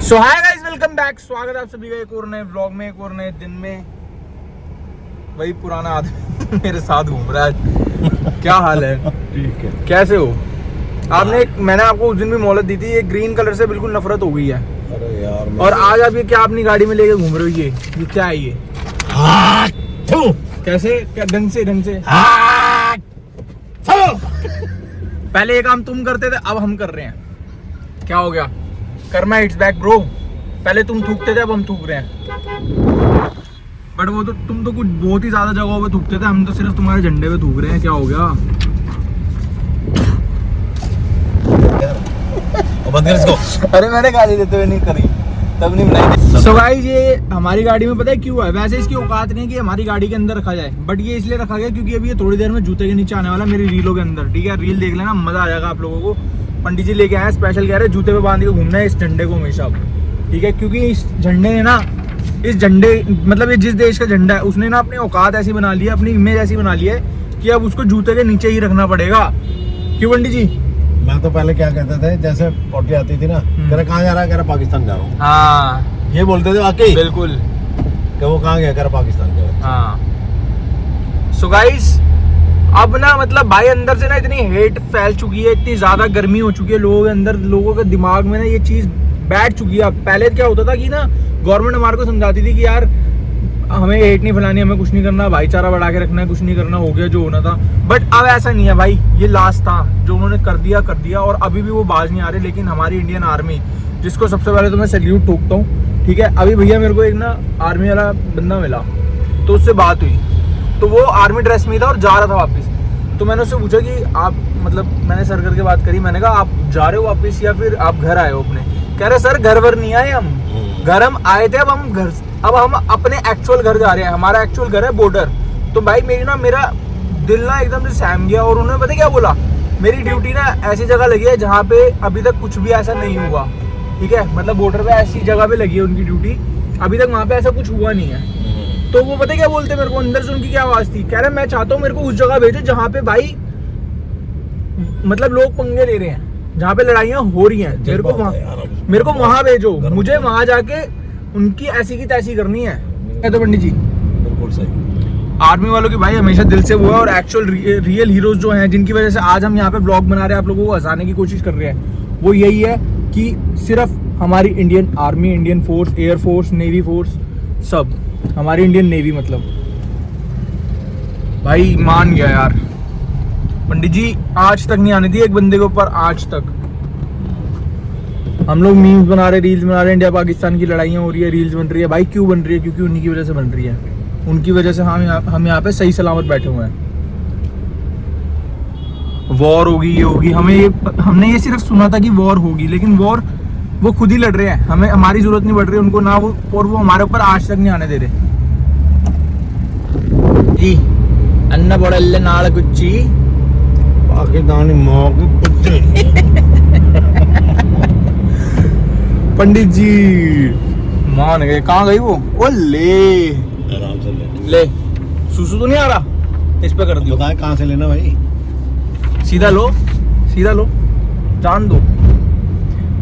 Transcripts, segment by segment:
सो hi guys, welcome back. स्वागत है आप सभी का एक और नए व्लॉग में, एक और नए दिन में। वही पुराना आदमी मेरे साथ घूम रहा है। क्या हाल है? ठीक है। कैसे हो? मैंने आपको उस दिन भी मोहलत दी थी। ये ग्रीन कलर से बिल्कुल नफरत हो गई है। अरे यार, और आज आप ये क्या अपनी गाड़ी में लेके घूम रहे हो? ये क्या है? ये कैसे? क्या ढंग से पहले ये काम तुम करते थे, अब हम कर रहे हैं। क्या हो गया? Karma it's back bro. पहले तुम थूकते थे, अब हम थूक रहे हैं। बट वो तो तुम तो कुछ बहुत ही ज्यादा जगहों पे थूकते थे, हम तो सिर्फ तुम्हारे झंडे पे थूक रहे हैं। क्या हो गया? बंद कर इसको। अरे मैंने गाली देते हुए नहीं करी, तब नहीं बनाई। सो गाइस, ये हमारी गाड़ी में पता है क्यों है? वैसे इसकी औकात नहीं कि हमारी गाड़ी के अंदर रखा जाए, बट ये इसलिए रखा गया क्योंकि अभी ये थोड़ी देर में जूते के नीचे आने वाला मेरी रीलों के अंदर। ठीक है, रील देख लेना, मजा आ जाएगा आप लोगों को। पंडित जी लेके आए स्पेशल, कह रहे जूते पे बांध के घूमना है इस झंडे को हमेशा। ठीक है, क्योंकि इस झंडे ने ना, इस झंडे मतलब ये जिस देश का झंडा है उसने ना अपनी औकात ऐसी बना ली है, अपनी इमेज ऐसी बना ली है कि अब उसको जूते के नीचे ही रखना पड़ेगा। क्यों पंडित जी? मैं तो पहले क्या कहते थे, जैसे पोटी आती थी ना, कह रहा कहाँ जा रहा है, कह रहा पाकिस्तान जा रहा हूँ। हाँ, ये बोलते थे वाकई। बिल्कुल। कि वो कहाँ गया, कह रहा पाकिस्तान गया। हाँ। सो गाइस, अब ना मतलब भाई अंदर से ना इतनी हेट फैल चुकी है, इतनी ज्यादा गर्मी हो चुकी है लोगों के अंदर, लोगों के दिमाग में ना ये चीज बैठ चुकी है। अब पहले क्या होता था कि ना गवर्नमेंट हमारे को समझाती थी कि यार हमें हेट नहीं फैलानी, हमें कुछ नहीं करना, भाईचारा बढ़ा के रखना है, कुछ नहीं करना, हो गया जो होना था। बट अब ऐसा नहीं है भाई, ये लास्ट था जो उन्होंने कर दिया और अभी भी वो बाज नहीं आ रहे। लेकिन हमारी इंडियन आर्मी, जिसको सबसे पहले तो मैं सैल्यूट ठोकता हूँ। ठीक है, अभी भैया मेरे को एक ना आर्मी वाला बंदा मिला, तो उससे बात हुई, तो वो आर्मी ड्रेस में था और जा रहा था वापस। तो मैंने उससे पूछा कि आप मतलब, मैंने सर करके बात करी, मैंने कहा आप जा रहे हो वापस या फिर आप घर आए हो अपने? कह रहे सर घर वर नहीं आए हम, घर हम आए थे, अब हम अपने एक्चुअल घर जा रहे हैं। हमारा एक्चुअल घर है बॉर्डर। तो भाई मेरा दिल ना एकदम से सहम गया। और उन्होंने पता क्या बोला, मेरी ड्यूटी ना ऐसी जगह लगी है जहाँ पे अभी तक कुछ भी ऐसा नहीं हुआ। ठीक है, मतलब बॉर्डर पे ऐसी जगह पे लगी है उनकी ड्यूटी, अभी तक वहाँ पे ऐसा कुछ हुआ नहीं है। तो वो पता क्या बोलते मेरे को, अंदर से उनकी क्या आवाज थी, कह रहे मैं चाहता हूँ मेरे को उस जगह भेजो जहाँ पे भाई मतलब लोग पंगे ले रहे हैं, जहाँ पे लड़ाइयाँ हो रही हैं, मेरे को वहां भेजो, मुझे वहां जाके उनकी ऐसी की तैसी करनी है। तो पंडित जी बिल्कुल सही। आर्मी वालों की भाई हमेशा दिल से वो है। और एक्चुअल रियल हीरोज जो हैं, जिनकी वजह से आज हम यहाँ पे ब्लॉग बना रहे हैं, आप लोगों को हंसाने की कोशिश कर रहे हैं, वो यही है कि सिर्फ हमारी Indian army, Indian force, air force, navy force, सब हमारी इंडियन नेवी मतलब भाई मान गया यार। पंडित जी आज तक नहीं आने दी एक बंदे के ऊपर, आज तक। हम लोग मीम्स बना रहे, रील्स बना रहे हैं, इंडिया पाकिस्तान की लड़ाइयाँ हो रही है, रील्स बन रही है। भाई क्यों बन रही है? क्योंकि उन्हीं की वजह से बन रही है। उनकी वजह से हम यहाँ पे सही सलामत बैठे हुए हैं। वॉर होगी, ये होगी, हमने ये सिर्फ सुना था कि वॉर होगी, लेकिन वॉर वो खुद ही लड़ रहे हैं। हमें हमारी जरूरत नहीं पड़ रही उनको ना, वो और वो हमारे ऊपर आज तक नहीं आने दे रहे जी। अन्ना बड़ल्ले नाल कुच्ची पाकिस्तानी माँ की पुत्री। पंडित जी मान गए। कहाँ गई वो? ओ ले आराम से ले, सुसु तो नहीं आ रहा? इस पे कर दियो। बताए कहाँ से लेना भाई? सीधा लो, जान दो।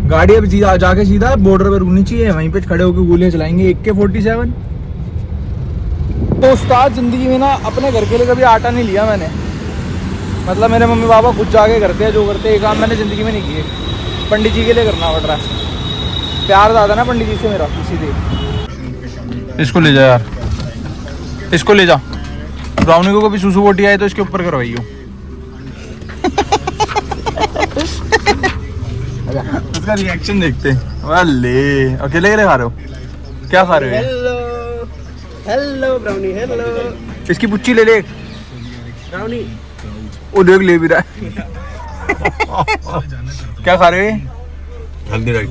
गाड़ी अब जाके सीधा बॉर्डर पे रुकनी चाहिए, वहीं पे खड़े होकर गोलियां चलाएंगे AK-47। तो उस्ताद जिंदगी में ना अपने घर के लिए कभी आटा नहीं लिया मैंने। मतलब मेरे मम्मी पापा खुद जाके करते हैं जो करते हैं, ये काम मैंने जिंदगी में नहीं किए। पंडित जी के लिए करना पड़ रहा है। प्यार ज्यादा ना पंडित जी से मेरा, इसीलिए। इसको ले जा यार, इसको ले जा। ब्राउनी को कभी सुसु बोटी आए तो इसके ऊपर करवाइयो। उसका रिएक्शन देखते हैं। वाले अकेले खा रहे हो? क्या खा रहे हो? Hello brownie, hello. इसकी पुच्ची ले ले ब्राउनी। वो देख ले भी रहा है। क्या खा रहे हो? Healthy right.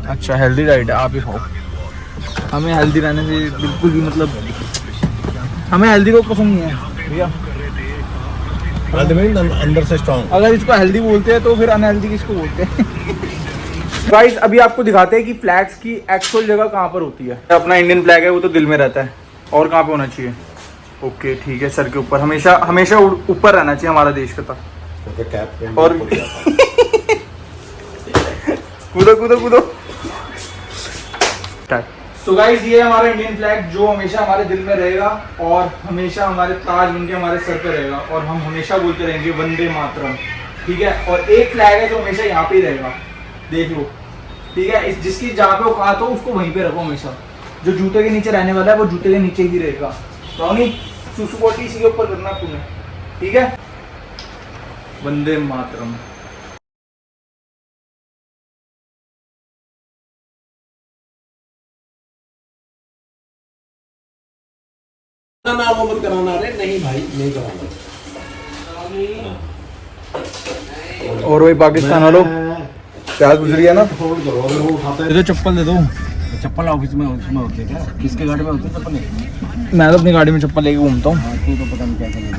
अच्छा हेल्दी डाइट है, आप ही खाओ। हमें हेल्दी रहने से बिल्कुल भी मतलब, हमें हेल्दी को पसंद नहीं है भैया। अंदर से स्ट्रॉन्ग। अगर इसको हेल्दी बोलते हैं तो फिर अनहेल्दी किसको बोलते हैं? गाइस अभी आपको दिखाते हैं कि फ्लैग्स की एक्चुअल जगह कहाँ पर होती है। अपना इंडियन फ्लैग है वो तो दिल में रहता है, और कहाँ पे होना चाहिए? ओके ठीक है, सर के ऊपर हमेशा ऊपर रहना चाहिए हमारा देश का था। और कूदो कूदो कूदो। सो गाइस, ये हमारा इंडियन फ्लैग जो हमेशा हमारे दिल में रहेगा और हमेशा हमारे ताज बन के हमारे सर पे रहेगा और हम हमेशा बोलते रहेंगे वंदे मातरम। ठीक है, और एक फ्लैग है जो हमेशा यहाँ पे ही रहेगा, देख लो। ठीक है, इस जिसकी जहाँ पे औकात हो उसको वहीं पे रखो हमेशा। जो जूते के नीचे रहने वाला है वो जूते के नीचे ही रहेगा। ब्राउनी सुसु पोटी इसी के ऊपर करना तुम्हें, ठीक है। वंदे मातरम। नाम ओपन कराना रे? नहीं भाई, नहीं कराना। और वही पाकिस्तान वालों प्याज गुजरी है ना, होल्ड करो, अगर वो उठाते दे दो चप्पल, दे दो। चप्पल ऑफिस में उसमें होती है क्या? किसके गाड़ी में होती है चप्पल? मैं तो अपनी गाड़ी में चप्पल लेके घूमता हूँ। तू तो पता नहीं क्या करना।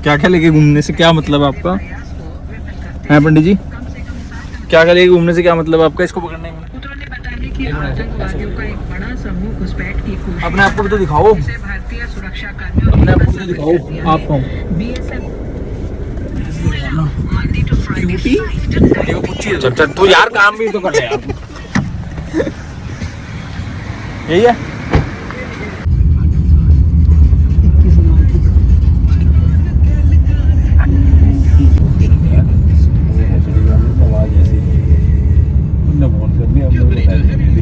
क्या क्या लेके घूमने से क्या मतलब आपका है पंडित जी? क्या क्या लेके घूमने से क्या मतलब आपका? इसको पकड़ने में अपने आप को भी तो दिखाओ, अपने आप को भी तो दिखाओ। आप कौन? चल तू यार काम भी तो कर ले यार। यही है।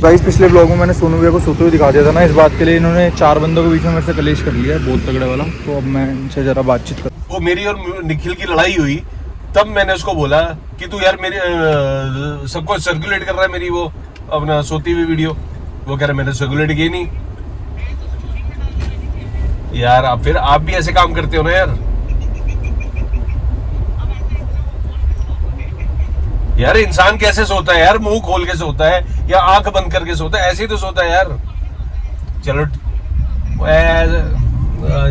गाइस, पिछले ब्लॉग में मैंने सोनू भैया को सोते हुए दिखा दिया था ना, इस बात के लिए इन्होंने 4 बंदों के बीच में मेरे से कलेश कर लिया है, बहुत तगड़े वाला। तो अब मैं इनसे जरा बातचीत कर। वो मेरी और निखिल की लड़ाई हुई, तब मैंने उसको बोला कि तू यार मेरी सबको सर्कुलेट कर रहा है मेरी वो अपना सोती हुई वीडियो। वो कह रहा मैंने सर्कुलेट की नहीं। यार आप फिर आप भी ऐसे काम करते हो ना यार। यार इंसान कैसे सोता है यार? मुंह खोल के सोता है या आंख बंद करके सोता है? ऐसे ही तो सोता है यार। चलो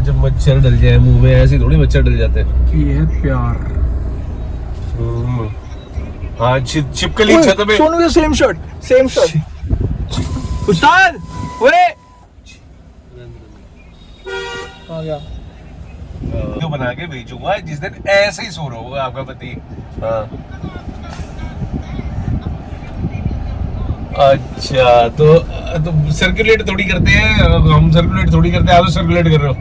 जब मच्छर डल जाए मुंह में, ऐसे थोड़ी मच्छर डल जाते हैं। ये है प्यार। हाँ, छिपकली छत में। सोनू के सेम शर्ट, सेम शर्ट। उस्ताद, ओए आ गया। वीडियो बना के भेजूंगा जिस दिन ऐसे ही सो रहा होगा आपका पति। हाँ। अच्छा, तो सर्कुलेट थोड़ी करते हैं हम, सर्कुलेट थोड़ी करते हैं आप, सर्कुलेट कर रहे हो।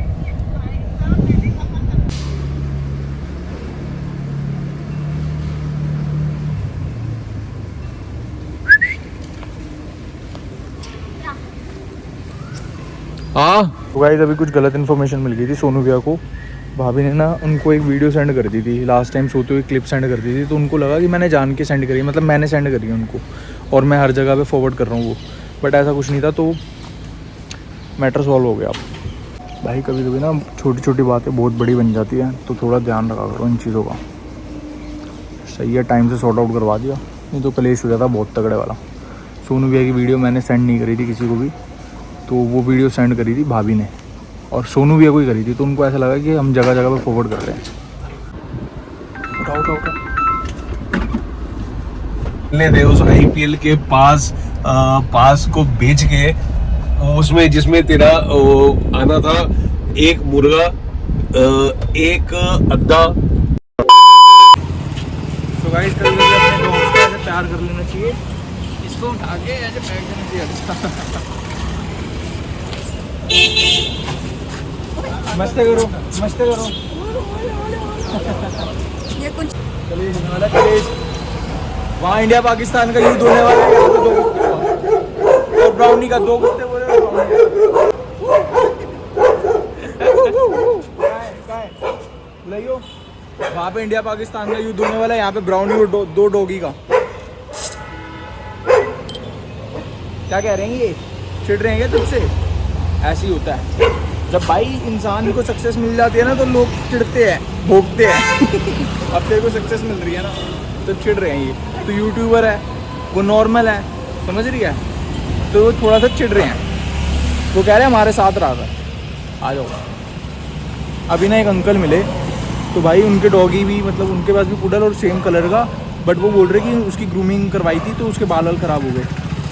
तो गाइस, अभी कुछ गलत इन्फॉर्मेशन मिल गई थी सोनू भैया को। भाभी ने ना उनको एक वीडियो सेंड कर दी थी, लास्ट टाइम सोते हुए क्लिप सेंड कर दी थी। तो उनको लगा कि मैंने जान के सेंड करी है, मतलब मैंने सेंड करी है उनको और मैं हर जगह पे फॉरवर्ड कर रहा हूँ वो। बट ऐसा कुछ नहीं था, तो मैटर सॉल्व हो गया। भाई कभी कभी ना छोटी छोटी बातें बहुत बड़ी बन जाती है, तो थोड़ा ध्यान रखा करो इन चीज़ों का। सही है, टाइम से सॉर्ट आउट करवा दिया, नहीं तो कलेश हो जाता बहुत तगड़े वाला। सोनू भैया की वीडियो मैंने सेंड नहीं करी थी किसी को भी, तो वो वीडियो सेंड करी थी भाभी ने और सोनू भैया को ही करी थी। तो उनको ऐसा लगा कि हम जगह जगह पे फॉरवर्ड कर रहे हैं। उठाओ उठाओ उठाओ। ले दे उस आईपीएल के पास को बेच के, उसमें जिसमें तेरा आना था एक मुर्गा, एक अद्दा। तो गाइस, कभी कभी अपने दोस्त से ऐसे प्यार कर लेना चाहिए, इसको उठा के ऐसे फेंक देना चाहिए। मस्ते करो, मस्ते करो। ये कुछ कलेश वाला कलेश। वहाँ इंडिया पाकिस्तान का युद्ध होने वाला है, यहाँ पे 2 कुत्ते और ब्राउनी का 2 कुत्ते बोले वहाँ पे इंडिया पाकिस्तान का युद्ध होने वाला है, यहाँ पे ब्राउनी और 2 डॉगी का। क्या कह रहे हैं ये? चिढ़ रहे हैं क्या तुझसे? ऐसे ही होता है जब भाई इंसान को सक्सेस मिल जाती है ना, तो लोग चिढ़ते हैं, भोगते हैं। अब तेरे को सक्सेस मिल रही है ना, तो चिढ़ रहे हैं ये। तो यूट्यूबर है, वो नॉर्मल है, समझ रही है, तो वो थोड़ा सा चिढ़ रहे हैं। वो कह रहे हैं हमारे साथ रहा था, आ जाओ। अभी ना एक अंकल मिले, तो भाई उनके डॉगी भी, मतलब उनके पास भी पुडल और सेम कलर का, बट वो बोल रहे कि उसकी ग्रूमिंग करवाई थी तो उसके बाल ख़राब हो गए।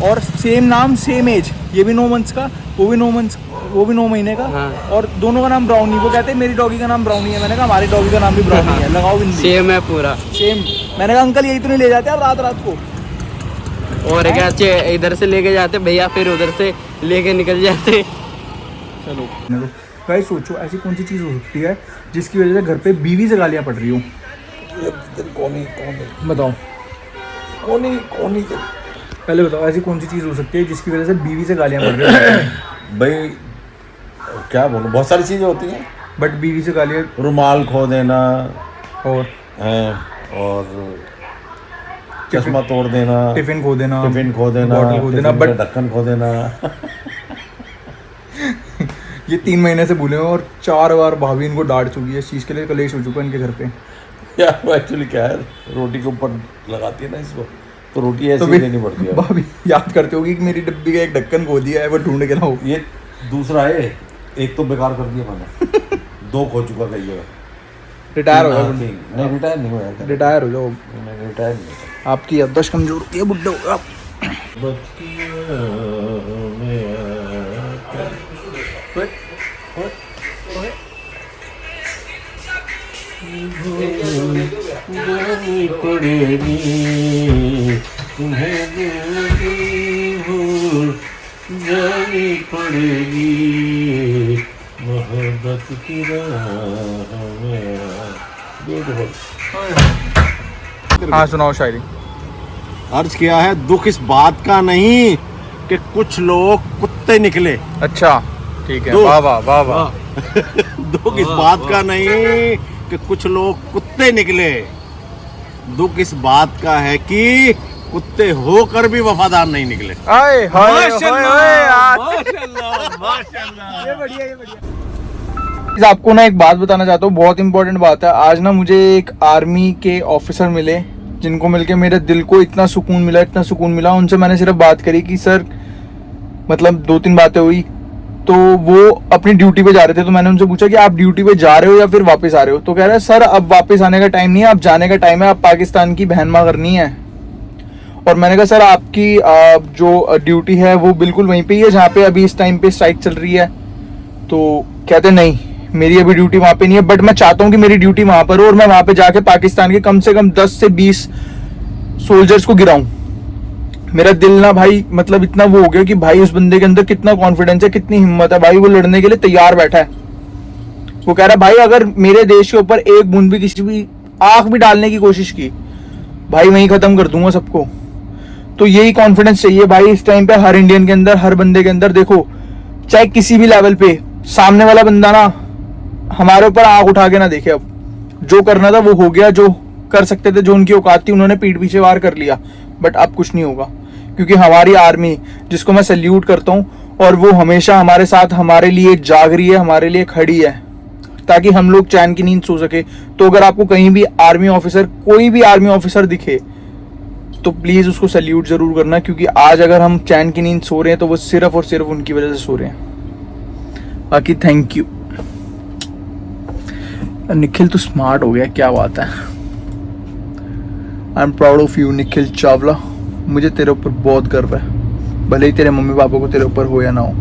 और सेम नाम सेम एज, ये भी 9 मंथ्स का, वो भी 9 मंथ्स, वो भी 9 महीने का। हाँ। और दोनों का नाम ब्राउनी। वो कहते हैं मेरी डॉगी का नाम ब्राउनी है। मैंने कहा हमारी डॉगी का नाम भी ब्राउनी है, लगाओ बिंदी। सेम है पूरा सेम। मैंने कहा अंकल यही तो नहीं ले जाते आप रात रात को? और क्या इधर से लेके जाते भैया, फिर उधर से लेके निकल जाते। चलो भाई सोचो ऐसी कौन सी चीज़ हो सकती है जिसकी वजह से घर पे बीवी से गालियाँ पड़ रही हो। बताओ पहले बताओ ऐसी कौन सी चीज़ हो सकती है जिसकी वजह से बीवी से गालियाँ पड़ रही हो। भाई क्या बोलूं, बहुत सारी चीजें होती हैं, बट बीवी से गालियाँ रुमाल खो देना और और चश्मा तोड़ देना, टिफिन खो देना, टिफिन खो देना, बॉटल खो देना, टिफिन का बट ढक्कन खो देना। ये 3 महीने से भूले हैं और 4 बार भाभी इनको डांट चुकी है। इस चीज़ के लिए कलेश हो चुका है इनके घर पे। यार वो एक्चुअली क्या है, रोटी के ऊपर लगाती है ना इसको, तो रोटी ऐसे तो ही फिर लेनी पड़ती है। भाभी याद करते होगी कि मेरी डब्बी का एक ढक्कन खो दिया है, वो ढूंढ के लाओ। ये दूसरा है, एक तो बेकार कर दिया मैंने, 2 खो चुका कई जगह। रिटायर हो जाओ, नहीं रिटायर नहीं हुआ, रिटायर हो जाओ, नहीं रिटायर नहीं। आपकी याददाश्त कमजोर होती है, बुड्ढे हो गए आप। मोहब्बत की हाँ सुनाओ शायरी। अर्ज किया है, दुख इस बात का नहीं कि कुछ लोग कुत्ते निकले। अच्छा ठीक है, दो। वाह वाह वाह वाह। दुख इस बात का नहीं कि कुछ लोग कुत्ते निकले, दुख इस बात का है कि कुत्ते होकर भी वफादार नहीं निकले। आए हाय हाय यार। माशाल्लाह। ये बढ़िया। आपको ना एक बात बताना चाहता हूँ, बहुत इंपॉर्टेंट बात है। आज ना मुझे एक आर्मी के ऑफिसर मिले जिनको मिलके मेरे दिल को इतना सुकून मिला, इतना सुकून मिला। उनसे मैंने सिर्फ बात करी कि सर, मतलब 2-3 बातें हुई, तो वो अपनी ड्यूटी पे जा रहे थे। तो मैंने उनसे पूछा कि आप ड्यूटी पे जा रहे हो या फिर वापस आ रहे हो। तो कह रहे हैं सर अब वापस आने का टाइम नहीं है, अब जाने का टाइम है, अब पाकिस्तान की बहनमा करनी है। और मैंने कहा सर आपकी जो ड्यूटी है वो बिल्कुल वहीं पे ही है जहाँ पे अभी इस टाइम पे स्ट्राइक चल रही है। तो कहते नहीं, मेरी अभी ड्यूटी वहाँ पे नहीं है, बट मैं चाहता हूँ कि मेरी ड्यूटी वहाँ पर हो और मैं वहाँ पे जाके पाकिस्तान के कम से कम 10 से 20 सोल्जर्स को गिराऊं। मेरा दिल ना भाई मतलब इतना वो हो गया कि भाई उस बंदे के अंदर कितना कॉन्फिडेंस है, कितनी हिम्मत है भाई, वो लड़ने के लिए तैयार बैठा है। वो कह रहा है भाई अगर मेरे देश के ऊपर एक बूंद भी किसी भी आंख भी डालने की कोशिश की, भाई वहीं खत्म कर दूंगा सबको। तो यही कॉन्फिडेंस चाहिए भाई इस टाइम पे हर इंडियन के अंदर, हर बंदे के अंदर। देखो चाहे किसी भी लेवल पे सामने वाला बंदा ना हमारे ऊपर आंख उठा के ना देखे। अब जो करना था वो हो गया, जो कर सकते थे, जो उनकी औकात थी उन्होंने पीठ पीछे वार कर लिया। बट अब कुछ नहीं होगा, क्योंकि हमारी आर्मी, जिसको मैं सैल्यूट करता हूँ, और वो हमेशा हमारे साथ हमारे लिए जाग रही है, हमारे लिए खड़ी है, ताकि हम लोग चैन की नींद सो सके। तो अगर आपको कहीं भी आर्मी ऑफिसर, कोई भी आर्मी ऑफिसर दिखे तो प्लीज उसको सैल्यूट जरूर करना, क्योंकि आज अगर हम चैन की नींद सो रहे हैं तो वो सिर्फ और सिर्फ उनकी वजह से सो रहे हैं। बाकी थैंक यू। निखिल तो स्मार्ट हो गया, क्या बात है। I am proud of you Nikhil Chawla. मुझे तेरे ऊपर बहुत गर्व है, भले ही तेरे मम्मी पापा को तेरे ऊपर हो या ना हो।